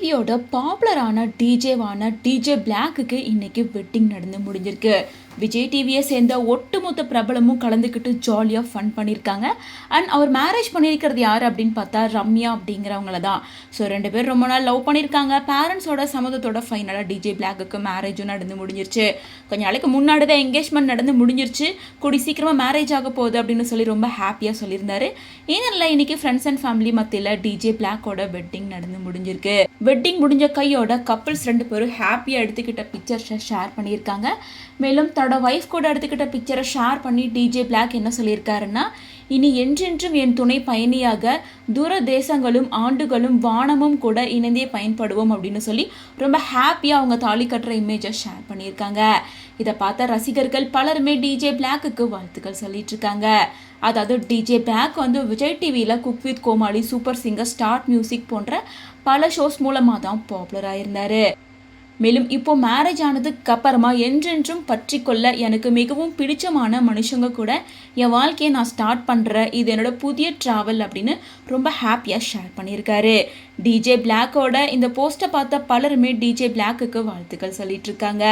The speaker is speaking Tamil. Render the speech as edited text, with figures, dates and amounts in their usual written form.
டிவியோட பாப்புலரான டிஜேவான டிஜே பிளாக்குக்கு இன்னைக்கு வெட்டிங் நடந்து முடிஞ்சிருக்கு. விஜய் டிவியை சேர்ந்த ஒட்டுமொத்த பிரபலமும் கலந்துக்கிட்டு ஜாலியாக ஃபன் பண்ணியிருக்காங்க. அண்ட் அவர் மேரேஜ் பண்ணியிருக்கிறது யார் அப்படின்னு பார்த்தா ரம்யா அப்படிங்கிறவங்கள தான். ஸோ 2 பேர் ரொம்ப நாள் லவ் பண்ணியிருக்காங்க. பேரண்ட்ஸோட சம்மதத்தோட ஃபைனலாக டிஜே பிளாக்குக்கு மேரேஜும் நடந்து முடிஞ்சிருச்சு. கொஞ்ச நாளைக்கு முன்னாடி தான் என்கேஜ்மெண்ட் நடந்து முடிஞ்சிருச்சு. கூடி சீக்கிரமாக மேரேஜ் ஆக போகுது அப்படின்னு சொல்லி ரொம்ப ஹாப்பியாக சொல்லியிருந்தாரு. ஏன்னா இன்னைக்கு ஃப்ரெண்ட்ஸ் அண்ட் ஃபேமிலி மத்தியில் டிஜே பிளாக்கோட வெட்டிங் நடந்து முடிஞ்சிருக்கு. வெட்டிங் முடிஞ்ச கையோட கப்பிள்ஸ் 2 பேரும் ஹாப்பியாக எடுத்துக்கிட்ட பிக்சர்ஸை ஷேர் பண்ணியிருக்காங்க. மேலும் தன்னோட ஒய்ஃப் கூட எடுத்துக்கிட்ட பிக்சரை ஷேர் பண்ணி டிஜே பிளாக் என்ன சொல்லியிருக்காருன்னா, இனி என்றென்றும் என் துணை பயணியாக தூர தேசங்களும் ஆண்டுகளும் வானமும் கூட இணைந்தே பயன்படுவோம் அப்படின்னு சொல்லி ரொம்ப ஹாப்பியாக அவங்க தாலி கட்டுற இமேஜை ஷேர் பண்ணியிருக்காங்க. இதை பார்த்த ரசிகர்கள் பலருமே டிஜே பிளாக்குக்கு வாழ்த்துக்கள் சொல்லிட்டு இருக்காங்க. அதாவது டிஜே பிளாக் விஜய் டிவியில் cook with Comali, super singer, start music போன்ற பல ஷோஸ் மூலமாக தான் பாப்புலர் ஆயிருந்தாரு. மேலும் இப்போ மேரேஜ் ஆனதுக்கு அப்புறமா என்றென்றும் பற்றி கொள்ள எனக்கு மிகவும் பிடிச்சமான மனுஷங்க கூட என் வாழ்க்கையை நான் ஸ்டார்ட் பண்ணுறேன், இது என்னோட புதிய ட்ராவல் அப்படின்னு ரொம்ப ஹாப்பியாக ஷேர் பண்ணியிருக்காரு. டிஜே பிளாக்கோட இந்த போஸ்ட்டை பார்த்த பலருமே டிஜே பிளாக்குக்கு வாழ்த்துக்கள் சொல்லிட்டு இருக்காங்க.